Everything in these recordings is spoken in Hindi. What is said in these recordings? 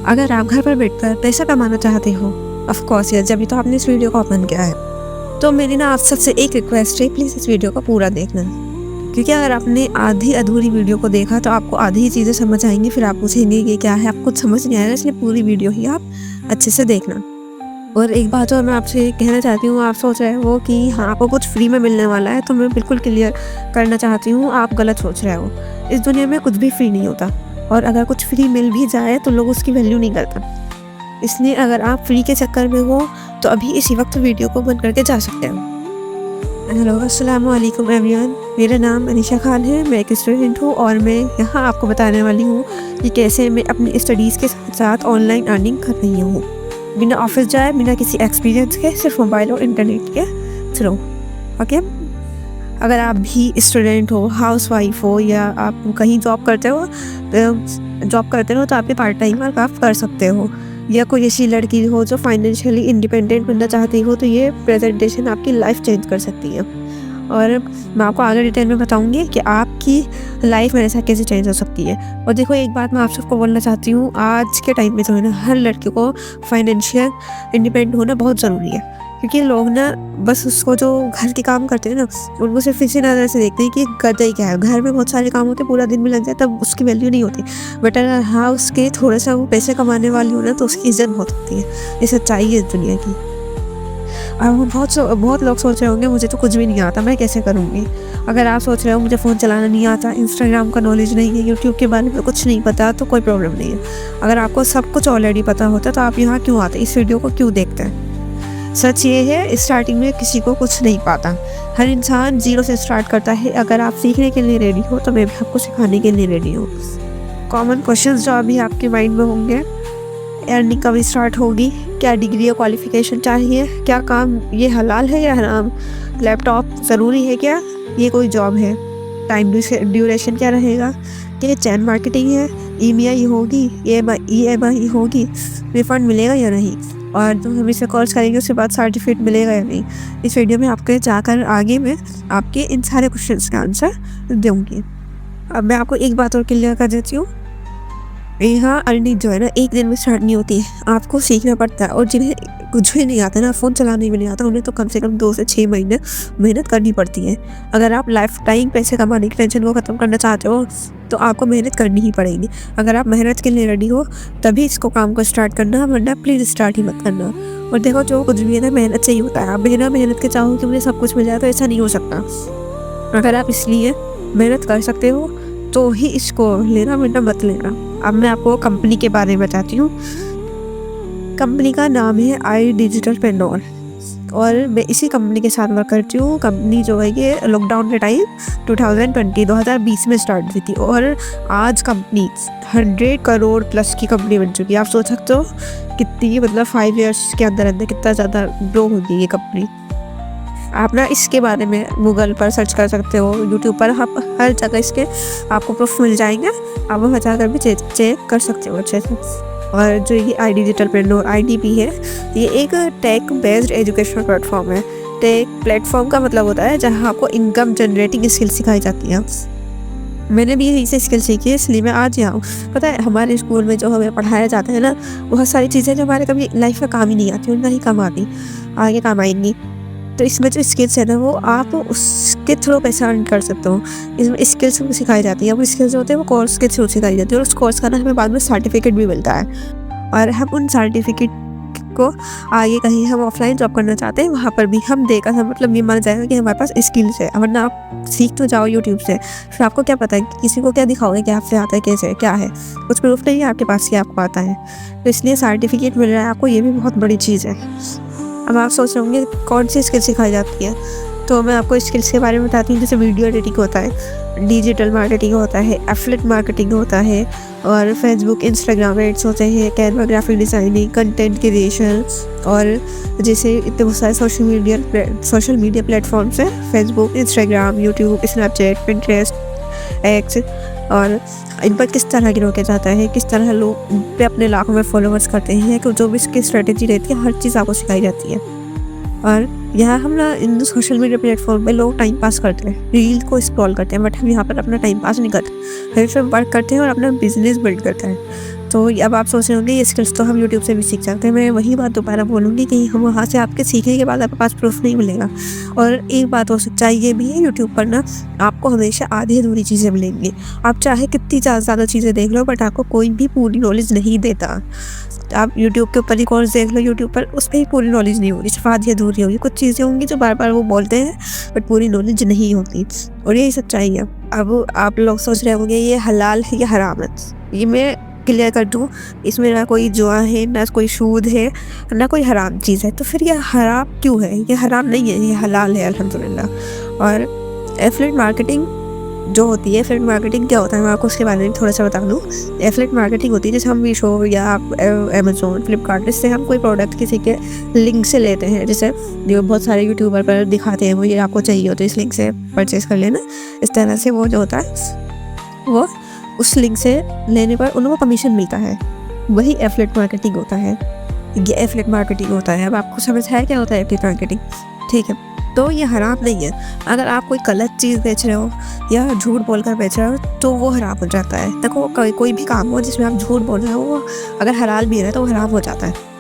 अगर आप घर पर बैठकर पैसा कमाना चाहते हो, ऑफ कोर्स यस, जब तो आपने इस वीडियो को ओपन किया है, तो मेरी ना आप सबसे एक रिक्वेस्ट है, प्लीज़ इस वीडियो को पूरा देखना। क्योंकि अगर आपने आधी अधूरी वीडियो को देखा तो आपको आधी ही चीज़ें समझ आएंगी, फिर आप पूछेंगे ये क्या है, आपको कुछ समझ नहीं आएगा, इसलिए पूरी वीडियो ही आप अच्छे से देखना। और एक बात और मैं आपसे कहना चाहती हूँ, आप सोच रहे हो कि हाँ आपको कुछ फ्री में मिलने वाला है, तो मैं बिल्कुल क्लियर करना चाहती हूँ, आप गलत सोच रहे हो। इस दुनिया में कुछ भी फ्री नहीं होता, और अगर कुछ फ्री मिल भी जाए तो लोग उसकी वैल्यू नहीं करता। इसलिए अगर आप फ्री के चक्कर में हो तो अभी इसी वक्त वीडियो को बंद करके जा सकते हो। हेलो अस्सलाम वालेकुम एवरीवन, मेरा नाम अनीशा खान है, मैं एक स्टूडेंट हूँ और मैं यहाँ आपको बताने वाली हूँ कि कैसे मैं अपनी स्टडीज़ के साथ साथ ऑनलाइन अर्निंग कर रही हूँ, बिना ऑफिस जाए, बिना किसी एक्सपीरियंस के, सिर्फ मोबाइल और इंटरनेट के थ्रू। ओके, अगर आप भी स्टूडेंट हो, हाउसवाइफ हो, या आप कहीं जॉब करते हो तो आप ये पार्ट टाइम वर्क आप कर सकते हो, या कोई ऐसी लड़की हो जो फाइनेंशियली इंडिपेंडेंट बनना चाहती हो, तो ये प्रेजेंटेशन आपकी लाइफ चेंज कर सकती है। और मैं आपको आगे डिटेल में बताऊंगी कि आपकी लाइफ मेरे साथ कैसे चेंज हो सकती है। और देखो, एक बात मैं आप सबको बोलना चाहती हूँ, आज के टाइम में जो है ना, हर लड़की को फाइनेंशियल इंडिपेंडेंट होना बहुत ज़रूरी है। क्योंकि लोग ना बस उसको जो घर के काम करते हैं ना, उनको सिर्फ इसी नज़र से देखते हैं कि करते ही क्या है। घर में बहुत सारे काम होते हैं, पूरा दिन भी लग जाए, तब उसकी वैल्यू नहीं होती। बट अगर हाँ उसके थोड़ा सा वो पैसे कमाने वाली हो ना, तो उसकी इज्जत बहुत होती है। ये सच्चाई है इस दुनिया की। अब बहुत लोग सोच रहे होंगे मुझे तो कुछ भी नहीं आता, मैं कैसे करूँगी। अगर आप सोच रहे हो मुझे फ़ोन चलाना नहीं आता, इंस्टाग्राम का नॉलेज नहीं है, यूट्यूब के बारे में कुछ नहीं पता, तो कोई प्रॉब्लम नहीं है। अगर आपको सब कुछ ऑलरेडी पता होता तो आप यहाँ क्यों आते, इस वीडियो को क्यों देखते हैं। सच ये है, स्टार्टिंग में किसी को कुछ नहीं पाता, हर इंसान जीरो से स्टार्ट करता है। अगर आप सीखने के लिए रेडी हो तो मैं भी आपको सिखाने के लिए रेडी हूँ। कॉमन क्वेश्चंस जो अभी आपके माइंड में होंगे, अर्निंग कब स्टार्ट होगी, क्या डिग्री या क्वालिफिकेशन चाहिए, क्या काम ये हलाल है या हराम, लैपटॉप ज़रूरी है क्या, ये कोई जॉब है, टाइम ड्यूरेशन क्या रहेगा, क्या चैन मार्केटिंग है, EMI होगी, EMI होगी, रिफंड मिलेगा या नहीं, और जो हम इसे कोर्स करेंगे उसके बाद सर्टिफिकेट मिलेगा या नहीं। इस वीडियो में आपके जाकर आगे में आपके इन सारे क्वेश्चंस का आंसर दूँगी। अब मैं आपको एक बात और क्लियर कर देती हूँ, यहाँ अर्निंग जो है ना एक दिन में स्टार्ट नहीं होती है, आपको सीखना पड़ता है। और जिन्हें कुछ भी नहीं आता ना, फ़ोन चलाने भी नहीं आता, उन्हें तो कम से कम 2 से 6 महीने मेहनत करनी पड़ती है। अगर आप लाइफ टाइम पैसे कमाने की टेंशन को ख़त्म करना चाहते हो तो आपको मेहनत करनी ही पड़ेगी। अगर आप मेहनत के लिए रेडी हो तभी इसको काम को स्टार्ट करना, वरना प्लीज़ स्टार्ट ही मत करना। और देखो, जो कुछ भी है ना, मेहनत से ही होता है। आप बिना मेहनत के चाहो कि मुझे सब कुछ मिल जाए, तो ऐसा नहीं हो सकता। अगर आप इसलिए मेहनत कर सकते हो तो ही इसको लेना, वरना मत लेना। अब मैं आपको कंपनी के बारे में बताती हूँ। कंपनी का नाम है iDigitalPreneur, और मैं इसी कंपनी के साथ वर्क करती हूँ। कंपनी जो है ये लॉकडाउन के टाइम 2020 में स्टार्ट हुई थी, और आज कंपनी 100 करोड़ प्लस की कंपनी बन चुकी है। आप सोच सकते हो कितनी, मतलब 5 ईयर्स के अंदर अंदर कितना ज़्यादा ग्रो होगी ये कंपनी। आप ना इसके बारे में गूगल पर सर्च कर सकते हो, यूट्यूब पर, आप हर जगह इसके आपको प्रूफ मिल जाएंगे। आप वहाँ जाकर भी चेक कर सकते हो अच्छे से। और जो ये iDigitalPreneur IDP है, ये एक टेक बेस्ड एजुकेशनल प्लेटफॉर्म है। टेक प्लेटफॉर्म का मतलब होता है जहाँ आपको इनकम जनरेटिंग स्किल सिखाई जाती है। मैंने भी यही से स्किल सीखी है, इसलिए मैं आज यहाँ हूँ। पता है, हमारे स्कूल में जो हमें पढ़ाया जाता है ना, बहुत सारी चीज़ें जो हमारे कभी लाइफ में काम ही नहीं आती और ना ही काम आती, आगे काम आएंगी। तो इसमें जो स्किल्स है ना, वो आप उसके थ्रू पैसा अर्न कर सकते हो। इसमें स्किल्स सिखाई जाती है। वो स्किल्स जो होते हैं वो कोर्स के थ्रू सिखाई जाती है, और उस कोर्स का ना हमें बाद में सर्टिफिकेट भी मिलता है। और हम उन सर्टिफिकेट को आगे कहीं हम ऑफलाइन जॉब करना चाहते हैं, वहाँ पर भी हम देकर, हम मतलब ये माना जाएगा कि हमारे पास स्किल्स है। वरना आप सीख तो जाओ यूट्यूब से, फिर आपको क्या पता है, किसी को क्या दिखाओगे कि आपसे आता है, कैसे क्या है, कुछ प्रूफ नहीं है आपके पास कि आपको आता है। तो इसलिए सर्टिफिकेट मिल रहा है आपको, ये भी बहुत बड़ी चीज़ है। अब आप सोच रहे होंगे कौन सी स्किल सिखाई जाती है, तो मैं आपको स्किल्स के बारे में बताती हूँ। जैसे वीडियो एडिटिंग होता है, डिजिटल मार्केटिंग होता है, एफिलिएट मार्केटिंग होता है, और फेसबुक इंस्टाग्राम एड्स होते हैं, Canva graphic designing, content creation, और जैसे इतने बहुत सारे सोशल मीडिया प्लेटफॉर्म्स हैं, Facebook, Instagram, YouTube, Snapchat, Pinterest, x, और इन पर किस तरह ग्रो किया जाता है, किस तरह लोग पे अपने लाखों में फॉलोअर्स करते हैं, कि जो भी इसकी स्ट्रेटेजी रहती है, हर चीज़ आपको सिखाई जाती है। और यहाँ हम ना इन सोशल मीडिया प्लेटफॉर्म पे लोग टाइम पास करते हैं, रील को स्क्रॉल करते हैं, बट हम यहाँ पर अपना टाइम पास नहीं करते, हम वर्क करते हैं और अपना बिजनेस बिल्ड करते हैं। तो अब आप सोच रहे होंगे ये स्किल्स तो हम यूट्यूब से भी सीख सकते हैं। मैं वही बात दोबारा बोलूँगी कि हम वहाँ से आपके सीखने के बाद आपके पास प्रूफ नहीं मिलेगा। और एक बात और सच्चाई ये भी है, यूट्यूब पर ना आपको हमेशा आधी अधूरी चीज़ें मिलेंगी। आप चाहे कितनी ज़्यादा चीज़ें देख लो, बट आपको कोई भी पूरी नॉलेज नहीं देता। आप यूट्यूब के ऊपर ही कोर्स देख लो, यूट्यूब पर उस पर ही पूरी नॉलेज नहीं होगी, सिर्फ आधी अधूरी होगी। कुछ चीज़ें होंगी जो बार बार वो बोलते हैं बट पूरी नॉलेज नहीं होती, और यही सच्चाई है। अब आप लोग सोच रहे होंगे ये हलाल है या हराम है। ये मैं क्लियर कर दूँ, इसमें ना कोई जुआ है, ना कोई सूद है, ना कोई हराम चीज़ है। तो फिर ये हराम क्यों है? ये हराम नहीं है, ये हलाल है अल्हम्दुलिल्लाह। और एफिलिएट मार्केटिंग जो होती है, एफिलिएट मार्केटिंग क्या होता है मैं आपको उसके बारे में थोड़ा सा बता दूँ। एफिलिएट मार्केटिंग होती है जैसे हम मीशो या अमेज़न, फ्लिपकार्ट, इससे हम कोई प्रोडक्ट किसी के लिंक से लेते हैं। जैसे जो बहुत सारे यूट्यूबर पर दिखाते हैं वो ये आपको चाहिए हो तो इस लिंक से परचेज़ कर लेना। इस तरह से वो जो होता है वो उस लिंक से लेने पर उनको कमीशन मिलता है, वही एफिलिएट मार्केटिंग होता है। ये एफिलिएट मार्केटिंग होता है। अब आपको समझ है क्या होता है एफिलिएट मार्केटिंग? ठीक है, तो ये हराम नहीं है। अगर आप कोई गलत चीज़ बेच रहे हो या झूठ बोलकर बेच रहे हो तो वो हराम हो जाता है। देखो कोई भी काम हो जिसमें आप झूठ बोल रहे हो वो अगर हलाल भी है तो वो हराम हो जाता है।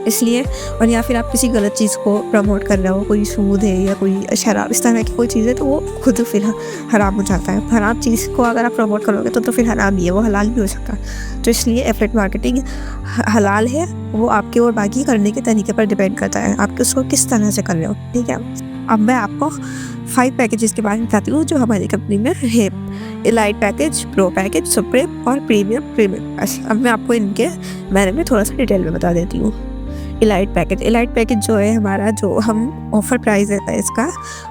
इसलिए, और या फिर आप किसी गलत चीज़ को प्रमोट कर रहे हो, कोई सूद है या कोई शराब, इस तरह की कोई चीज़ है, तो वो खुद फिर हराम हो जाता है। हराम चीज़ को अगर आप प्रमोट करोगे तो फिर हराम ही है, वो हलाल भी हो सकता है। तो इसलिए एफिलिएट मार्केटिंग हलाल है, वो आपके और बाकी करने के तरीके पर डिपेंड करता है, आप उसको किस तरह से कर रहे हो। ठीक है, अब मैं आपको 5 पैकेजेस के बारे में बताती हूँ जो हमारी कंपनी में है। Elite package, pro package, supreme और प्रीमियम। अब मैं आपको इनके बारे में थोड़ा सा डिटेल में बता देती हूँ। एलाइट पैकेज जो है हमारा, जो हम ऑफर प्राइस रहता है इसका,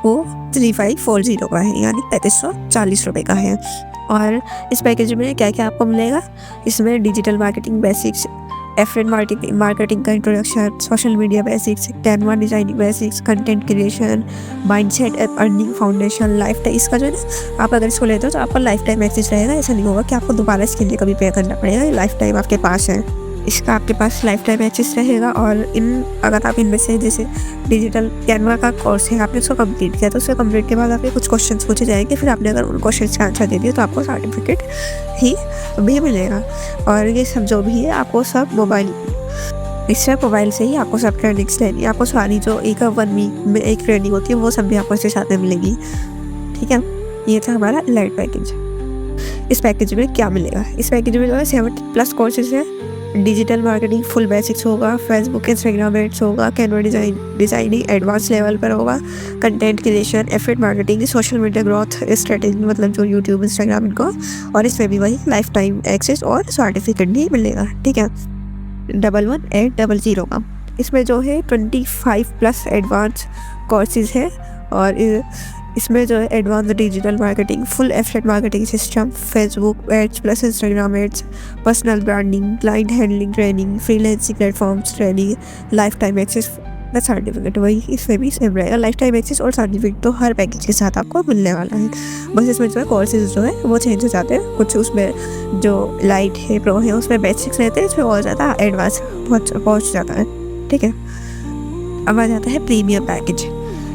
वो 3540 का है, यानी 3540 रुपये का है। और इस पैकेज में क्या क्या आपको मिलेगा? इसमें digital marketing basics, affiliate marketing का introduction, social media basics, Canva designing basics, content creation, mindset, earning foundation, life time. इसका जो है ना, आप अगर इसको लेते हो तो आपका लाइफ टाइम एक्सेस रहेगा। ऐसा नहीं होगा कि आपको दोबारा इसके लिए कभी पे करना पड़ेगा, ये लाइफ टाइम आपके पास है, इसका आपके पास लाइफ टाइम एक्सेस रहेगा। और अगर आप इनमें से जैसे डिजिटल कैनवा का कोर्स है, आपने उसको कंप्लीट किया तो उसके कंप्लीट के बाद आपके कुछ क्वेश्चंस पूछे जाएंगे, फिर आपने अगर उन क्वेश्चंस का आंसर दे दिया तो आपको सर्टिफिकेट ही भी मिलेगा। और ये सब जो भी है आपको सब मोबाइल से ही आपको सब ट्रेनिंग्स लेनी है। आपको सारी जो 1 वीक में एक ट्रेनिंग होती है वो सब भी आपको इसके साथ में मिलेगी। ठीक है, ये था हमारा एलाइट पैकेज। इस पैकेज में क्या मिलेगा? इस पैकेज में जो है 70+ कोर्सेज है। डिजिटल मार्केटिंग फुल बेसिक्स होगा, फेसबुक इंस्टाग्राम एड्स होगा, कैनवा डिजाइनिंग एडवांस लेवल पर होगा, content creation, affiliate marketing, social media growth strategy, मतलब जो यूट्यूब इंस्टाग्राम इनको, और इसमें भी वही लाइफ टाइम एक्सेस और सर्टिफिकेट भी मिलेगा। ठीक है, 11800 का। इसमें जो है 25+ एडवांस कोर्सेज है, और इसमें जो है advance digital marketing, full affiliate marketing system, Facebook ads plus Instagram ads, personal branding, client handling training, freelancing platforms training, lifetime access, certificate वही इसमें भी सेम रहेगा। लाइफ टाइम एक्सेस और सर्टिफिकेट तो हर पैकेज के साथ आपको मिलने वाला है, बस इसमें जो है कोर्सेज जो है वो चेंज हो जाते हैं। कुछ उसमें जो लाइट है, प्रो है, उसमें बेसिक्स रहते हैं, इसमें और ज़्यादा एडवांस पहुँच जाता है। ठीक है, अब आ जाता है प्रीमियम पैकेज।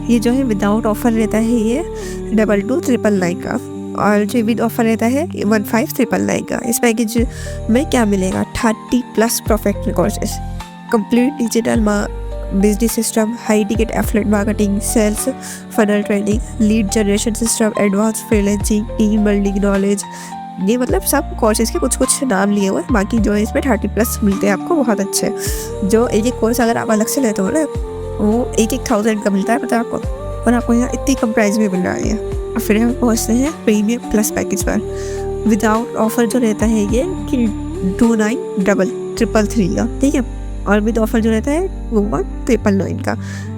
ये जो है विदाउट ऑफर रहता है, ये 22,999 का, और जो विद ऑफर रहता है 15,999 का। इस पैकेज में क्या मिलेगा? 30+ professional courses, complete digital business system, high ticket affiliate marketing, sales funnel training, lead generation system, advance freelancing, team building knowledge. ये मतलब सब कोर्सेज के कुछ नाम लिए हुए, बाकी जो है इसमें 30+ मिलते हैं आपको, बहुत अच्छे। जो एक कोर्स अगर आप अलग से लेते हो ना, वो 1,000 का मिलता है, पता है आपको, और आपको यहाँ इतनी कम प्राइस में मिल रहा है। और फिर हम पहुँचते हैं प्रीमियम प्लस पैकेज पर। विदाउट ऑफर जो रहता है ये कि 29,333 का। ठीक है, और विद ऑफर जो रहता है वो 1,999 का।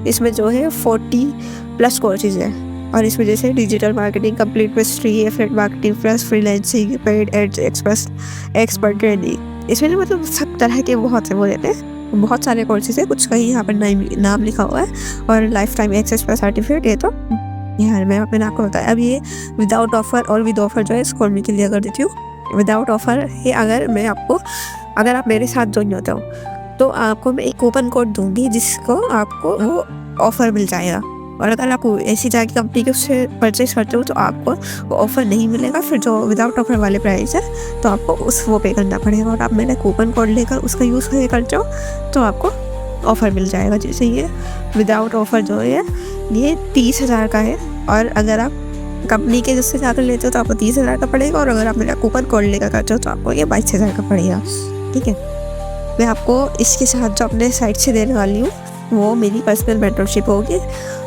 इसमें जो है 40+ कोर्सेज है, और इसमें जैसे digital marketing, complete mystery, affiliate marketing plus freelancing, paid ads, expert training, इसमें मतलब सब तरह के बहुत से वो रहते हैं, बहुत सारे कोर्सेज है। कुछ का ही यहाँ पर नाम लिखा हुआ है, और लाइफ टाइम एक्सेस पर सर्टिफिकेट, ये तो यहाँ मैं अपने आपको बताया। अब ये विदाउट ऑफर और विद ऑफर जो है इसको मैं क्लियर कर देती हूँ। विदाउट ऑफर है, अगर आप मेरे साथ ज्वाइन होते हो तो आपको मैं एक कूपन कोड दूंगी जिसको आपको वो ऑफर मिल जाएगा। और अगर आप ऐसी जाके कंपनी के उससे परचेज करते हो तो आपको वो ऑफ़र नहीं मिलेगा। फिर जो विदाउट ऑफ़र वाले प्राइस है तो आपको वो पे करना पड़ेगा। और आप मेरा कूपन कोड लेकर उसका यूज़ करते हो तो आपको ऑफ़र मिल जाएगा। जैसे ये विदाउट ऑफ़र जो है ये 30,000 का है, और अगर आप कंपनी के जिससे ज़्यादा लेते हो तो आपको 30,000 का पड़ेगा, और अगर आप मेरा कूपन कोड लेकर करते हो तो आपको ये 22,000 का पड़ेगा। ठीक है, मैं आपको इसके साथ जो अपने साइट से देने वाली हूँ वो मेरी पर्सनल मेंटरशिप होगी।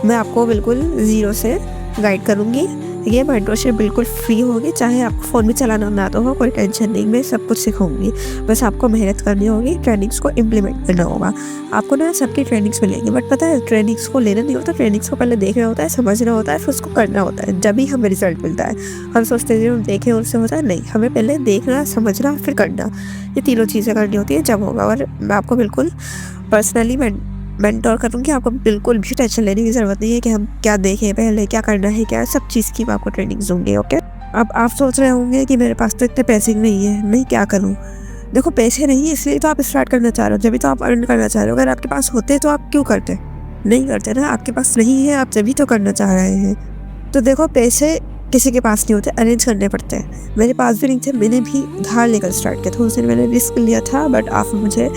मैं आपको बिल्कुल ज़ीरो से गाइड करूँगी। ये मेंटरशिप बिल्कुल फ्री होगी, चाहे आपको फ़ोन भी चलाना ना तो हो, कोई टेंशन नहीं, मैं सब कुछ सिखाऊंगी। बस आपको मेहनत करनी होगी, ट्रेनिंग्स को इम्प्लीमेंट करना होगा। आपको ना सबकी ट्रेनिंग्स मिलेंगी, बट पता है ट्रेनिंग्स को लेना नहीं होता, ट्रेनिंग्स को पहले देखना होता है, समझना होता है, फिर उसको करना होता है, जब ही हमें रिजल्ट मिलता है। हम सोचते हैं हम देखें उससे होता है, नहीं, हमें पहले देखना, समझना, फिर करना, ये तीनों चीज़ें करनी होती है, जब होगा। और मैं आपको बिल्कुल पर्सनली मेंटोर करूँगी। आपको बिल्कुल भी टेंशन लेने की ज़रूरत नहीं है कि हम क्या देखें, पहले क्या करना है, क्या सब चीज़ की मैं आपको ट्रेनिंग दूँगी। ओके, अब आप सोच रहे होंगे कि मेरे पास तो इतने पैसे नहीं है, मैं क्या करूँ? देखो, पैसे नहीं है इसलिए तो आप स्टार्ट करना चाह रहे हो, जब तो आप अर्न करना चाह रहे हो। अगर आपके पास होते तो आप क्यों करते? नहीं करते ना, आपके पास नहीं है, आप जब तो करना चाह रहे हैं। तो देखो, पैसे किसी के पास नहीं होते, अरेंज करने पड़ते हैं। मेरे पास भी नहीं थे, मैंने भी धार लेकर स्टार्ट किया था। उस दिन मैंने रिस्क लिया था, बट आप मुझे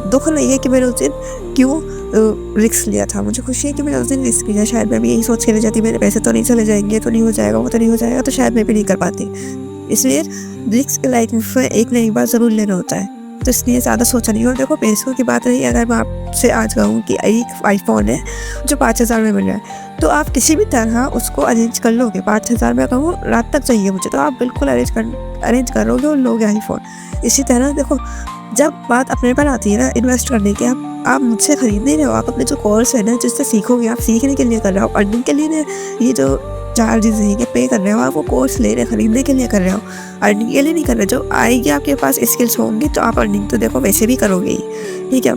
दुख नहीं है कि मैंने उस दिन क्यों रिस्क लिया था। मुझे खुशी है कि मैंने उस दिन रिस्क लिया। शायद मैं भी यही सोच के रह जाती, मेरे पैसे तो नहीं चले जाएंगे, तो नहीं हो जाएगा, वो तो नहीं हो जाएगा, तो शायद मैं भी नहीं कर पाती। इसलिए रिस्क लाइफ में एक ना एक बार ज़रूर लेना होता है, तो इसलिए ज़्यादा सोचा नहीं। और देखो, पैसों की बात रही, अगर मैं आपसे आज कहूँ कि एक आईफोन है जो 5,000 में मिल रहा है, तो आप किसी भी तरह उसको अरेंज कर लोगे। 5,000 में कहूँ रात तक चाहिए मुझे, तो आप बिल्कुल अरेंज करोगे और लोगे आईफोन। इसी तरह देखो, जब बात अपने पर आती है ना इन्वेस्ट करने की, आप मुझसे खरीद नहीं रहे हो, आप अपने जो कोर्स है ना जिससे सीखोगे, आप सीखने के लिए कर रहे हो, अर्निंग के लिए नहीं। ये जो चार्जेस है ये पे कर रहे हो, आप वो कोर्स ले रहे, खरीदने के लिए कर रहे हो, अर्निंग के लिए नहीं कर रहे। जो आएगी आपके पास स्किल्स होंगी तो आप अर्निंग तो देखो वैसे भी करोगे ही। ठीक है,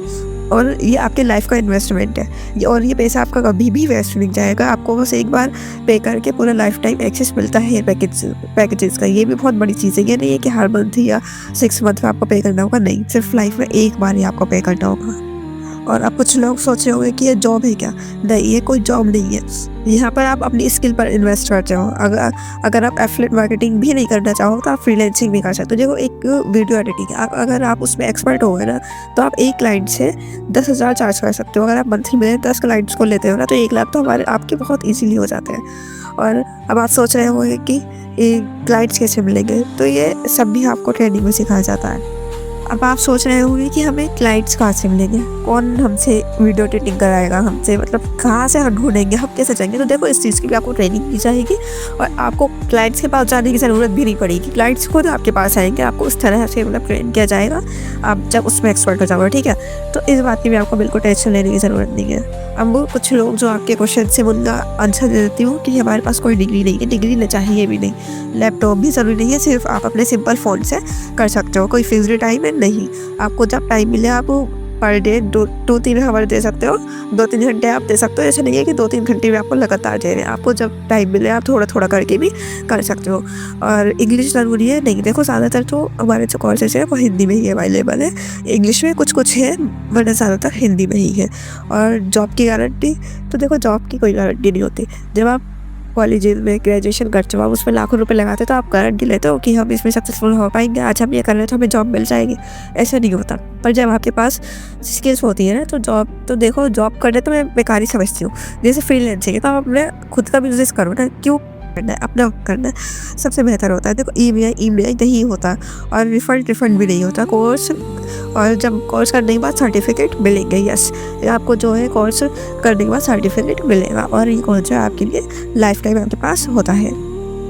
और ये आपके लाइफ का इन्वेस्टमेंट है, और ये पैसा आपका कभी भी वेस्ट नहीं जाएगा। आपको बस एक बार पे करके पूरा लाइफ टाइम एक्सेस मिलता है पैकेजेस का। ये भी बहुत बड़ी चीज़ है, ये नहीं है कि हर मंथ या 6 मंथ में आपको पे करना होगा, नहीं, सिर्फ लाइफ में एक बार ही आपको पे करना होगा। और अब कुछ लोग सोच रहे होंगे कि ये जॉब है क्या? नहीं, ये कोई जॉब नहीं है। यहाँ पर आप अपनी स्किल पर इन्वेस्ट करते हो। अगर आप एफिलिएट मार्केटिंग भी नहीं करना चाहो तो आप फ्रीलांसिंग भी कर सकते हो। देखो, एक वीडियो एडिटिंग, अगर आप उसमें एक्सपर्ट हो गए ना तो आप एक क्लाइंट से 10,000 चार्ज कर सकते हो। अगर आप मंथली में 10 क्लाइंट्स को लेते हो ना तो 1 लाख तो आपके बहुत ईजीली हो जाते हैं। और अब आप सोच रहे होंगे कि क्लाइंट्स कैसे मिलेंगे, तो ये सब भी आपको ट्रेनिंग में सिखाया जाता है। अब आप सोच रहे होंगे कि हमें क्लाइंट्स कहाँ से मिलेंगे, कौन हमसे वीडियो एडिटिंग कराएगा, हमसे मतलब कहाँ से हम ढूंढेंगे, हम कैसे जाएंगे? तो देखो, इस चीज़ की भी आपको ट्रेनिंग दी जाएगी, और आपको क्लाइंट्स के पास जाने की ज़रूरत भी नहीं पड़ेगी। क्लाइंट्स खुद आपके पास आएंगे, आपको उस तरह से मतलब ट्रेन किया जाएगा, आप जब उसमें एक्सपर्ट हो जाओगे। ठीक है, तो इस बात की भी आपको बिल्कुल टेंशन लेने की ज़रूरत नहीं है। अब वो कुछ लोग जो आपके क्वेश्चन से उनका आंसर दे देती हूँ कि हमारे पास कोई डिग्री नहीं है, डिग्री ले चाहिए भी नहीं, लैपटॉप भी ज़रूरी नहीं है, सिर्फ आप अपने सिंपल फ़ोन से कर सकते हो। कोई फिक्स्ड टाइम है नहीं, आपको जब टाइम मिले आप पर डे 2-3 आवर दे सकते हो, 2-3 घंटे आप दे सकते हो। ऐसा नहीं है कि 2-3 घंटे में आपको लगातार दे रहे हैं, आपको जब टाइम मिले आप थोड़ा थोड़ा करके भी कर सकते हो। और इंग्लिश ज़रूरी है नहीं, देखो ज़्यादातर तो हमारे जो कोर्सेज है वो हिंदी में ही अवेलेबल है, इंग्लिश में कुछ कुछ है वरना ज़्यादातर हिंदी में ही है। और जॉब की गारंटी, तो देखो जॉब की कोई गारंटी नहीं होती। जब आप कॉलेज में ग्रेजुएशन करते हो, आप उसमें लाखों रुपए लगाते हो, तो आप गारंटी लेते हो कि हम इसमें सक्सेसफुल हो पाएंगे, आज हम ये कर रहे हैं तो हमें जॉब मिल जाएगी। ऐसा नहीं होता। पर जब आपके पास स्किल्स होती है ना तो तो देखो, जॉब करने तो मैं बेकार ही समझती हूँ। जैसे फ्रीलांसिंग है तो आप अपने खुद का बिजनेस करो ना, क्यों करना है, अपना करना है, सबसे बेहतर होता है। देखो, ईएमआई नहीं होता, और रिफंड भी नहीं होता कोर्स। और जब कोर्स करने के बाद सर्टिफिकेट मिलेंगे, यस, आपको जो है कोर्स करने के बाद सर्टिफिकेट मिलेगा, और ये कोर्स जो है आपके लिए लाइफ टाइम आपके पास होता है।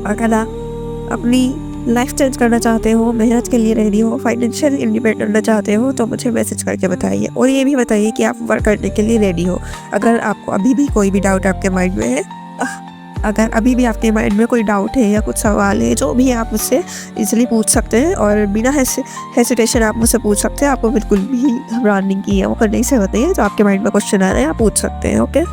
अगर आप अपनी लाइफ चेंज करना चाहते हो, मेहनत के लिए रेडी हो, फाइनेंशियल इंडिपेंडेंट बनना चाहते हो, तो मुझे मैसेज करके बताइए। और ये भी बताइए कि आप वर्क करने के लिए रेडी हो। अगर आपको अभी भी कोई भी डाउट आपके माइंड में है, अगर अभी भी आपके माइंड में कोई डाउट है या कुछ सवाल है, जो भी आप मुझसे इजीली पूछ सकते हैं, और बिना हेसिटेशन आप मुझसे पूछ सकते हैं। आपको बिल्कुल भी घबराने की या वो करने से होते हैं, जो आपके माइंड में क्वेश्चन आ रहे हैं आप पूछ सकते हैं। ओके।